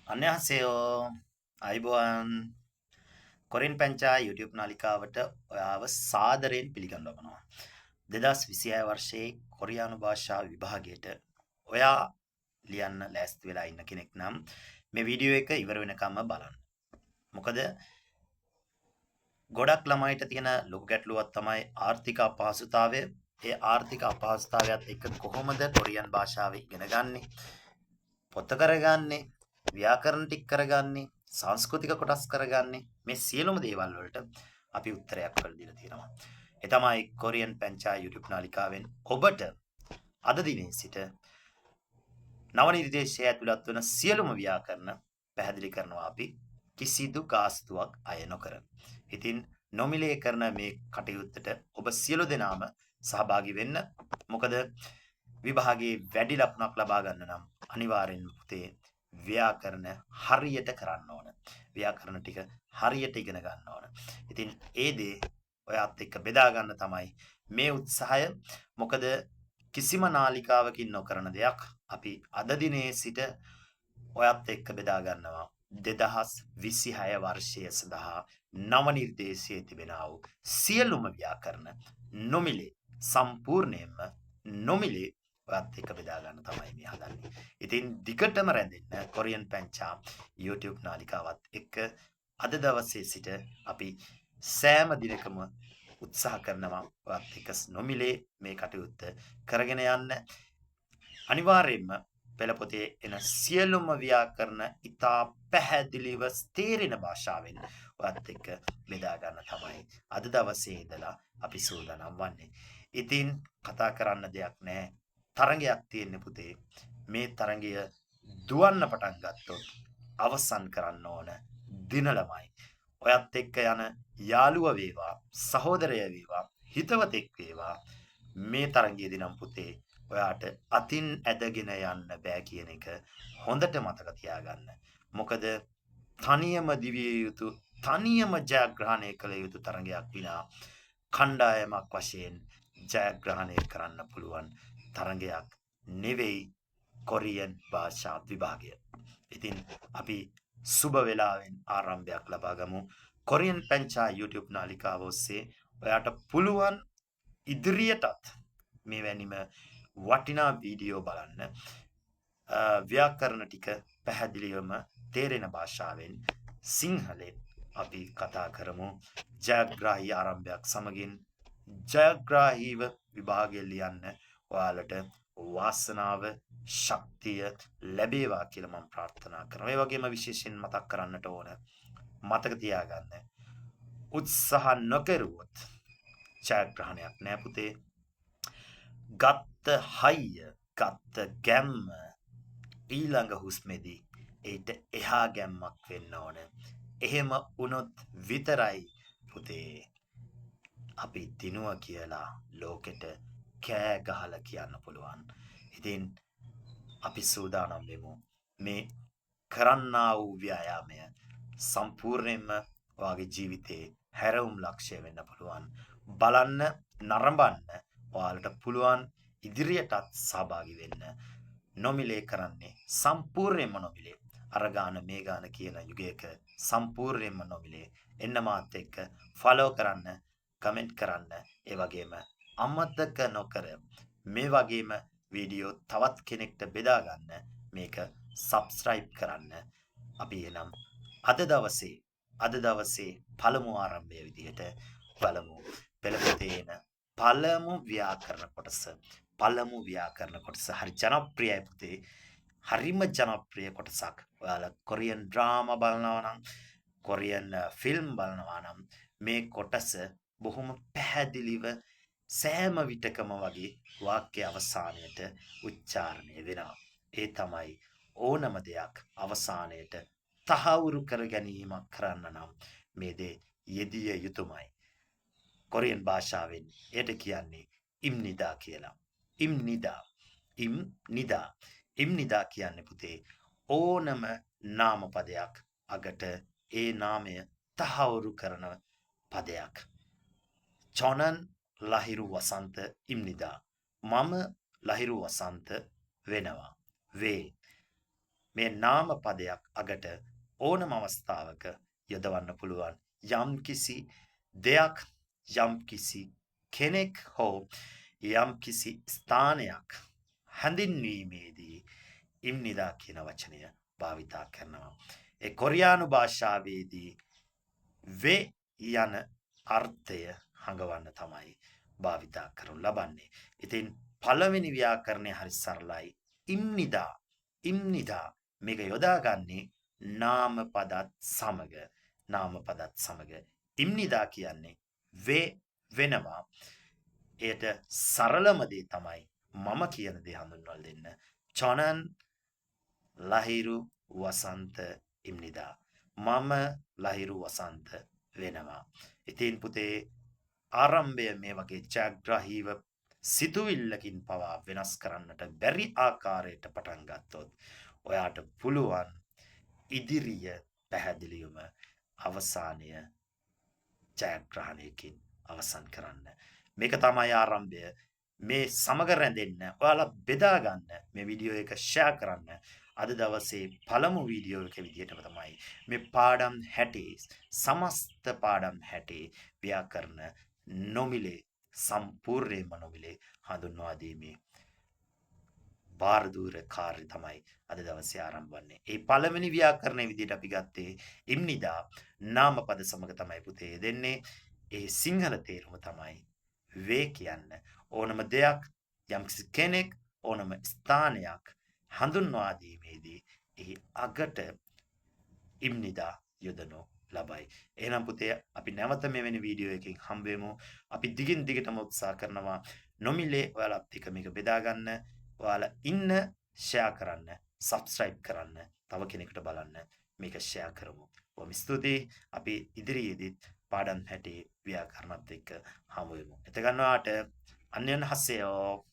안녕하세요. අයිබෝවන් කොරින් පැංචා YouTube නාලිකාවට ඔයාව සාදරයෙන් පිළිගන්නවා. 2026 වර්ෂයේ කොරියානු භාෂා විභාගයට ඔයා ලියන්න ලෑස්ති වෙලා ඉන්න කෙනෙක් නම් මේ වීඩියෝ එක ඉවර වෙනකම්ම බලන්න. මොකද ගොඩක් ළමයිට තියෙන ලොකු ගැටලුවක් තමයි ආර්ථික අපහසුතාවය. ඒ ආර්ථික අපහසුතාවයත් එක්ක කොහොමද කොරියන් භාෂාව ඉගෙන ගන්නේ? පොත කරගන්නේ, ව්‍යාකරණ ටික කරගන්නේ, සංස්කෘතික කොටස් කරගන්නේ, මේ සියලුම දේවල් වලට අපි උත්තරයක් කරලා දීලා තියෙනවා. ඒ තමයි කොරියන් පැංචා YouTube නාලිකාවෙන් ඔබට අද දිනේ සිට නව නිර්දේශය ඇතුළත් වන සියලුම ව්‍යාකරණ පැහැදිලි කරනවා අපි කිසිදු ගාස්තුවක් අය නොකර. ඉතින් නොමිලේ කරන මේ කටයුත්තට ඔබ සියලු දෙනාම සහභාගී වෙන්න. මොකද විභාගයේ වැඩි ලකුණක් ලබා ගන්න නම් අනිවාර්යෙන්ම පුතේ ව්‍යාකරණ හරියට කරන්න ඕන. ව්‍යාකරණ ටික හරියට ඉගෙන ගන්න ඕන. ඉතින් ඒ දේ ඔයාත් එක්ක බෙදා ගන්න තමයි මේ උත්සාහය. මොකද කිසිම නාලිකාවකින් නොකරන දෙයක් අපි අද දිනේ සිට ඔයත් එක්ක බෙදා ගන්නවා. 2026 වර්ෂය සඳහා නව නිර්දේශයේ තිබෙනා වූ සියලුම ව්‍යාකරණ නොමිලේ සම්පූර්ණයෙන්ම නොමිලේ ඔයත් එක්ක බෙදා ගන්න තමයි මේ හදන්නේ. ඉතින් දිගටම රැඳෙන්න කොරියන් පැංචා YouTube නාලිකාවත් එක්ක අද දවසේ සිට අපි සෑම දිනකම උත්සාහ කරනවා ඔයත් එක්ක නොමිලේ මේ කටයුත්ත කරගෙන යන්න. අනිවාර්යයෙන්ම පෙළ පොතේ එන සියලුම ව්‍යාකරණ ඉතා පැහැදිලිව තේරෙන භාෂාවෙන් ඔයත් එක්ක බෙදා ගන්න තමයි අද දවසේ ඉඳලා අපි සූදානම් වන්නේ. ඉතින් කතා කරන්න දෙයක් නැහැ. තරඟයක් තියෙන පුතේ. මේ තරඟය දුවන්න පටන් ගත්තොත් අවසන් කරන්න ඕන දින ළමයි. ඔයත් එක්ක යන යාළුවා වේවා, සහෝදරය වේවා, හිතවතෙක් වේවා මේ තරඟයේදී නම් පුතේ ඔයාට අතින් ඇදගෙන යන්න බෑ කියන එක හොඳට මතක තියාගන්න. මොකද තනියම දිවිය යුතු, තනියම ජයග්‍රහණය කළ යුතු තරඟයක් විනා කණ්ඩායමක් වශයෙන් ජයග්‍රහණය කරන්න පුළුවන් තරඟයක් නෙවෙයි කොරියන් භාෂා විභාගය. ඉතින් අපි සුබ වෙලාවෙන් ආරම්භයක් ලබා ගමු. කොරියන් පැංචා YouTube නාලිකාව ඔස්සේ ඔයාට පුළුවන් ඉදිරියටත් මෙවැනිම වටිනා වීඩියෝ බලන්න. ව්‍යාකරණ ටික පැහැදිලිවම තේරෙන භාෂාවෙන් සිංහලෙන් අපි කතා කරමු. ජයග්‍රාහී ආරම්භයක් සමගින් ජයග්‍රාහීව විභාගය ලියන්න ඔයාලට වාසනාව, ශක්තිය ලැබේවා කියලා මම ප්‍රාර්ථනා කරනවා. ඒ වගේම විශේෂයෙන් මතක් කරන්නට ඕන, මතක තියාගන්න, උත්සාහ නොකරුවොත් ජයග්‍රහණයක් නෑ පුතේ. ගත්ත හයිය, ගත්ත ගැම්ම ඊළඟ හුස්මේදී ඒට එහා ගැම්මක් වෙන්න ඕන. එහෙම වුණොත් විතරයි පුතේ අපි දිනුවා කියලා ලෝකෙට කෑ ගහලා කියන්න පුළුවන්. ඉතින් අපි සූදානම් වෙමු මේ කරන්නා වූ ව්‍යායාමය සම්පූර්ණයෙන්ම ඔයාගේ ජීවිතේ හැරවුම් ලක්ෂ්‍ය වෙන්න පුළුවන්. බලන්න, නරඹන්න ඔයාලට පුළුවන් ඉදිරියටත් සහභාගී වෙන්න. නොමිලේ කරන්නේ සම්පූර්ණයෙන්ම නොමිලේ. අර ගාන මේ ගාන කියන යුගයක සම්පූර්ණයෙන්ම නොමිලේ. එන්න මාත් එක්ක ෆලෝ කරන්න, කමෙන්ට් කරන්න, ඒ වගේම අමතක නොකර මේ වගේම වීඩියෝ තවත් කෙනෙක්ට බෙදා ගන්න, මේක සබ්ස්ක්‍රයිබ් කරන්න. අපි එනම් අද දවසේ පළමු ආරම්භය විදිහට බලමු පෙළ පොතේ එන පළමු ව්‍යාකරණ කොටස. හරි ජනප්‍රියයි පුතේ. හරිම ජනප්‍රිය කොටසක්. ඔයාලා කොරියන් ඩ්‍රාමා බලනවා නම්, කොරියන් ෆිල්ම් බලනවා නම් මේ කොටස බොහොම පැහැදිලිව සෑම විටකම වගේ වාක්‍ය අවසානයට උච්චාරණය වෙනවා. ඒ තමයි ඕනම දෙයක් අවසානයට තහවුරු කර ගැනීමක් කරන්න නම් මේ දේ යෙදිය යුතුමයි. කොරියන් භාෂාවෙන් එයට කියන්නේ ඉම්නිදා කියලා. ඉම්නිදා කියන්නේ පුතේ ඕනම නාමපදයක් අගට ඒ නාමය තහවුරු කරන පදයක්. 저는 ලහිරු වසන්ත ඉම්නිදා. මම ලහිරු වසන්ත වෙනවා. වේ. මේ නාම පදයක් අගට ඕනම අවස්ථාවක යොදවන්න පුළුවන් යම්කිසි දෙයක් යම්කිසි කෙනෙක් හෝ යම්කිසි ස්ථානයක් හැඳින්වීමේදී ඉම්නිදා කියන වචනය භාවිතා කරනවා. ඒ කොරියානු භාෂාවේදී වේ යන අර්ථය හඟවන්න තමයි භාවිතා කරනු ලබන්නේ. ඉතින් පළවෙනි ව්‍යාකරණය හරි සරලයි. ඉම්නිදා මේක යොදාගන්නේ නාම පදත් සමග. ඉම්නිදා කියන්නේ වේ වෙනවා. එයට සරලම දේ තමයි මම කියන දේ හඳුන්වලා දෙන්න. චොනන් ලහිරු වසන්ත ඉම්නිදා. මම ලහිරු වසන්ත වෙනවා. ඉතින් පුතේ ආරම්භය මේ වගේ ජයග්‍රාහීව සිතුවිල්ලකින් පවා වෙනස් කරන්නට බැරි ආකාරයට පටන් ගත්තොත් ඔයාට පුළුවන් ඉදිරිය පැහැදිලිවම අවසානය ජයග්‍රහණයකින් අවසන් කරන්න. මේක තමයි ආරම්භය. මේ සමග රැඳෙන්න ඔයාලා බෙදා ගන්න මේ වීඩියෝ එක ෂෙයා කරන්න. අද දවසේ පළමු වීඩියෝ එක විදිහටම තමයි මේ පාඩම් 60 සමස්ත පාඩම් 60 ව්‍යාකරණ නොමිලේ සම්පූර්ණයෙන්ම නොමිලේ හඳුන්වා දීමේ බාරදූර කාර්ය තමයි අද දවසේ ආරම්භ වන්නේ. ඒ පළවෙනි ව්‍යාකරණයේ විදිහට අපි ගත්තේ ඉම්නිදා නාමපද සමග තමයි පුතේ දෙන්නේ. ඒ සිංහල තේරුම තමයි වේ කියන්න ඕනම දෙයක් යම්කිසි කෙනෙක් ඕනම ස්ථානයක් හඳුන්වා දීමේදී එහි අගට ඉම්නිදා යොදනු ලබයි. එහෙනම් පුතේ අපි නැවත මෙවැනි වීඩියෝ එකකින් හම්බ වෙමු. අපි දිගින් දිගටම උත්සාහ කරනවා නොමිලේ ඔයාලත් එක්ක මේක බෙදා ගන්න. ඔයාලා ඉන්න ෂෙයා කරන්න, සබ්ස්ක්‍රයිබ් කරන්න, තව කෙනෙකුට බලන්න මේක ෂෙයා කරමු. බොහොම ස්තුතියි. අපි ඉදිරියේදීත් පාඩම් 60 ව්‍යාකරණත් එක්ක හමු වෙමු. එතකන් ඔයාට අන්‍යයන් හසෙයෝ